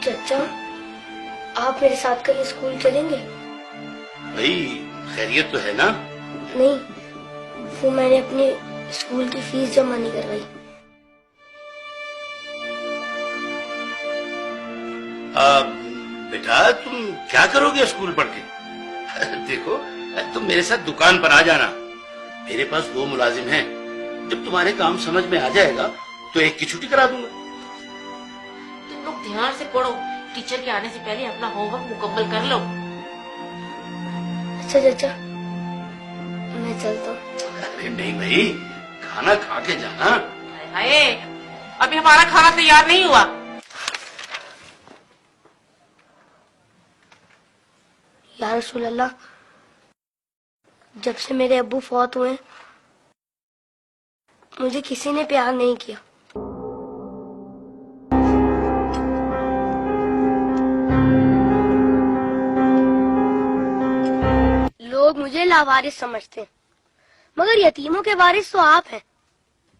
چچا آپ میرے ساتھ کل اسکول چلیں گے؟ بھائی خیریت تو ہے نا؟ نہیں، وہ میں نے اپنی اسکول کی فیس جمع نہیں کروائی۔ بیٹا تم کیا کرو گے اسکول پڑھ کے؟ دیکھو تم میرے ساتھ دکان پر آ جانا، میرے پاس وہ ملازم ہیں، جب تمہارے کام سمجھ میں آ جائے گا تو ایک کی چھٹی کرا دوں گا۔ تم لوگ دھیان سے پڑھو، ٹیچر کے آنے سے پہلے اپنا ہوم ورک مکمل کر لو۔ اچھا چچا میں چلتا ہوں۔ ارے نہیں بھائی، کھانا کھا کے جانا۔ ہائے ابھی ہمارا کھانا تیار نہیں ہوا۔ یا رسول اللہ، جب سے میرے ابو فوت ہوئے مجھے کسی نے پیار نہیں کیا۔ لوگ مجھے لاوارث سمجھتے ہیں، مگر یتیموں کے وارث تو آپ ہیں۔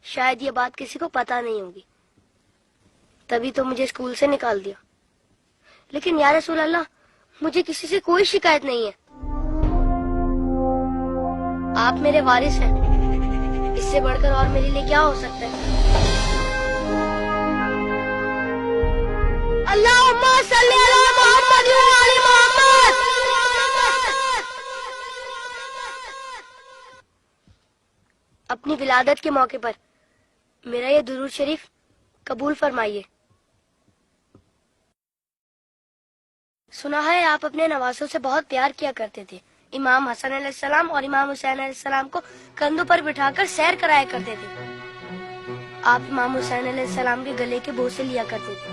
شاید یہ بات کسی کو پتا نہیں ہوگی، تبھی تو مجھے اسکول سے نکال دیا۔ لیکن یا رسول اللہ، مجھے کسی سے کوئی شکایت نہیں ہے۔ آپ میرے وارث ہیں، اس سے بڑھ کر اور میرے لیے کیا ہو سکتا ہے؟ اللہم صلی علی محمد و علی محمد۔ اپنی ولادت کے موقع پر میرا یہ درود شریف قبول فرمائیے۔ سنا ہے آپ اپنے نوازوں سے بہت پیار کیا کرتے تھے۔ امام حسن علیہ السلام اور امام حسین علیہ السلام کو کندھوں پر بٹھا کر سیر کرایا کرتے تھے۔ آپ امام حسین علیہ السلام کے گلے کے بوسے لیا کرتے تھے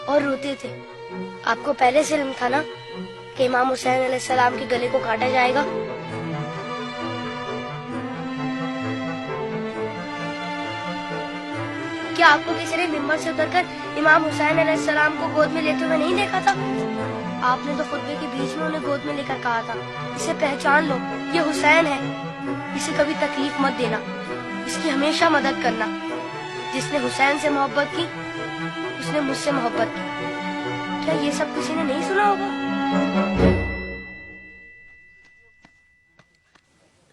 اور روتے تھے۔ آپ کو پہلے سے علم تھا نا کہ امام حسین علیہ السلام کے گلے کو کاٹا جائے گا؟ کیا آپ کو کسی نے ممبر سے اتر کر امام حسین علیہ السلام کو گود میں لیتے ہوئے نہیں دیکھا تھا؟ آپ نے تو خطبے کے بیچ میں انہیں گود میں لے کر کہا تھا، اسے پہچان لو، یہ حسین ہے، اسے کبھی تکلیف مت دینا، اس کی ہمیشہ مدد کرنا۔ جس نے حسین سے محبت کی اس نے مجھ سے محبت کی۔ کیا یہ سب کسی نے نہیں سنا ہوگا؟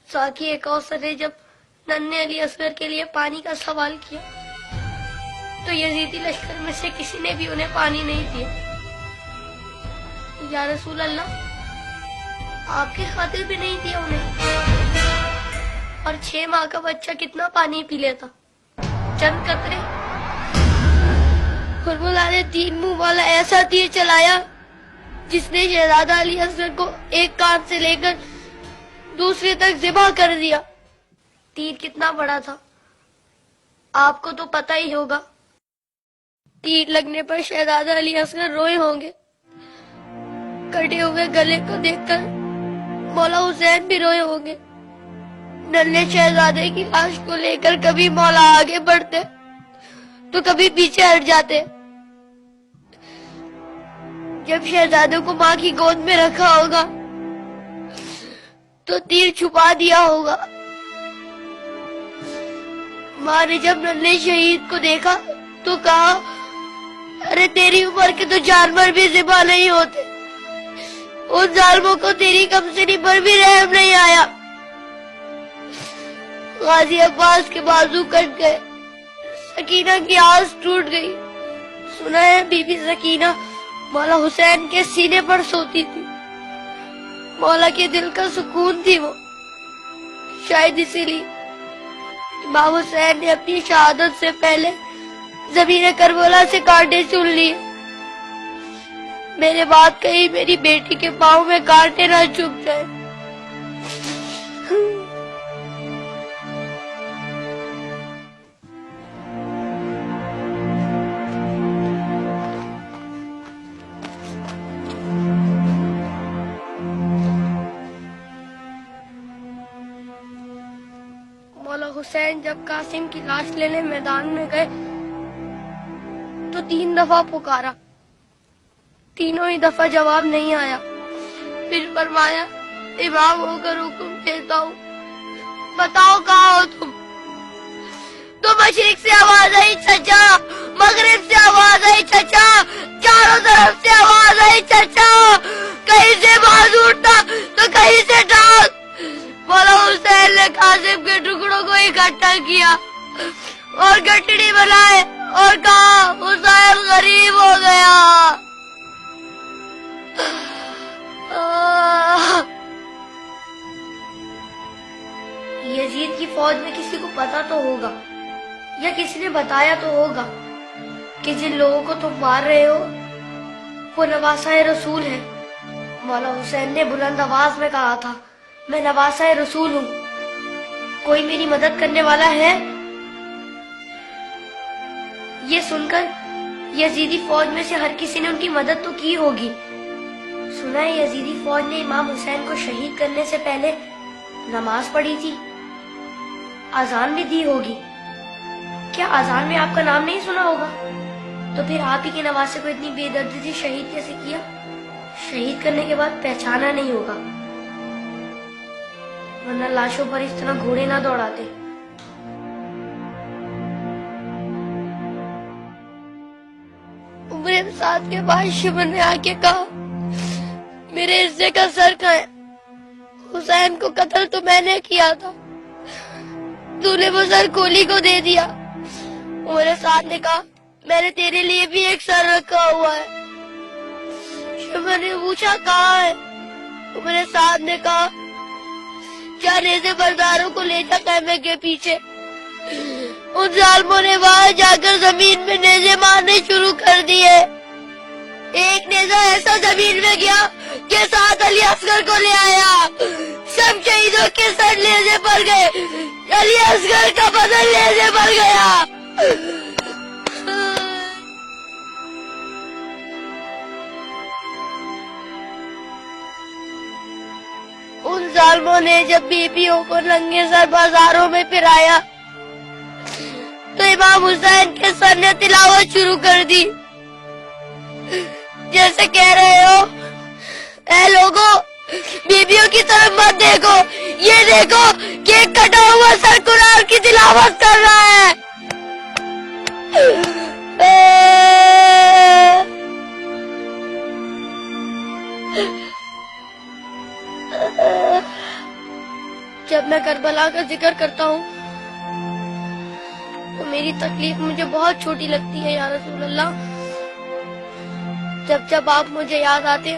ساقی کوثر نے جب ننھے علی اصغر کے لیے پانی کا سوال کیا تو یزیدی لشکر میں سے کسی نے بھی انہیں پانی نہیں دیا۔ یا رسول اللہ، آپ کی خاطر بھی نہیں دیا انہیں۔ اور 6 ماہ کا بچہ کتنا پانی پی لیتا؟ چند قطرے۔ حرملہ نے 3 منہ والا ایسا تیر چلایا جس نے شہزادہ علی اصغر کو ایک کان سے لے کر دوسرے تک ذبح کر دیا۔ تیر کتنا بڑا تھا آپ کو تو پتہ ہی ہوگا۔ تیر لگنے پر شہزادہ علی اصغر روئے ہوں گے۔ کٹے ہوئے گلے کو دیکھ کر مولا حسین بھی روئے ہوں گے۔ ننھے شہزادے کی لاش کو لے کر کبھی مولا آگے بڑھتے تو کبھی پیچھے ہٹ جاتے۔ جب شہزادے کو ماں کی گود میں رکھا ہوگا تو تیر چھپا دیا ہوگا۔ ماں نے جب ننھے شہید کو دیکھا تو کہا، ارے تیری عمر کے تو جانور بھی ذبح نہیں ہوتے، ان ظالموں کو تیری کمسنی پر بھی رحم نہیں آیا۔ غازی عباس کے بازو کٹ گئے، سکینہ کی آس ٹوٹ گئی۔ سنا ہے بی بی سکینہ مولا حسین کے سینے پر سوتی تھی، مولا کے دل کا سکون تھی وہ۔ شاید اسی لیے امام حسین نے اپنی شہادت سے پہلے زمین کربلا سے کانٹے چن لیے۔ میرے بات کہیں میری بیٹی کے پاؤں میں کانٹے نہ چبھ جائے۔ مولا حسین جب قاسم کی لاش لینے میدان میں گئے تو 3 دفعہ پکارا، تینوں ہی دفعہ جواب نہیں آیا۔ پھر فرمایا، امام ہو کر حکم دیتا ہوں، بتاؤ کہاں ہو تم؟ تو مشرق سے آواز آئی چچا، مغرب سے آواز آئی چچا، چاروں طرف اور گٹڑی بنائے اور کہا حسین غریب ہو گیا. یزید کی فوج میں کسی کو پتا تو ہوگا یا کسی نے بتایا تو ہوگا کہ جن لوگوں کو تم مار رہے ہو وہ نواسۂ رسول ہے. مولا حسین نے بلند آواز میں کہا تھا میں نواسۂ رسول ہوں, کوئی میری مدد کرنے والا ہے؟ یہ سن کر یزیدی فوج میں سے ہر کسی نے ان کی مدد تو کی ہوگی. سنا ہے یزیدی فوج نے امام حسین کو شہید کرنے سے پہلے نماز پڑھی تھی, اذان بھی دی ہوگی. کیا اذان میں آپ کا نام نہیں سنا ہوگا؟ تو پھر آپ ہی کے نواسے کو اتنی بے دردی سے شہید کیسے کیا؟ شہید کرنے کے بعد پہچانا نہیں ہوگا, ورنہ لاشوں پر اس طرح گھوڑے نہ دوڑاتے. عمر سعد کے بعد شمر نے آ کے کہا میرے حصے کا سر کھائے, حسین کو قتل تو میں نے کیا تھا, تو نے وہ سر کولی کو دے دیا. عمر سعد نے کہا میں نے تیرے لیے بھی ایک سر رکھا ہوا ہے. شمر نے پوچھا کہاں ہے؟ عمر سعد نے کہا کیا نیزے برداروں کو لے جا خیمے کے پیچھے. ان ظالموں نے وہاں جا کر زمین میں نیزے مارنے شروع کر دیے. ایک نیزہ ایسا زمین میں گیا کہ ساتھ علی اصغر کو لے آیا. سب شہیدوں کے سر نیزے پر گئے, علی اصغر کا بدن نیزے پر گیا. ان ظالموں نے جب بیویوں کو ننگے سر بازاروں میں پھرایا تو امام حسین کے سر نے تلاوت شروع کر دی, جیسے کہہ رہے ہو اے لوگو بیویوں کی طرف مت دیکھو, یہ دیکھو کہ ایک کٹا ہوا سر قرآن کی تلاوت کر رہا ہے. جب میں کربلا کا ذکر کرتا ہوں تو میری تکلیف مجھے بہت چھوٹی لگتی ہے یا رسول اللہ. جب جب آپ مجھے یاد آتے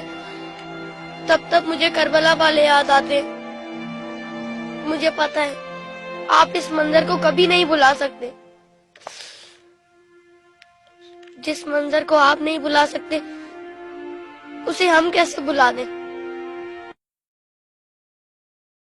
تب تب مجھے کربلا والے یاد آتے. مجھے پتا ہے آپ اس منظر کو کبھی نہیں بھلا سکتے. جس منظر کو آپ نہیں بھلا سکتے اسے ہم کیسے بھلا دیں.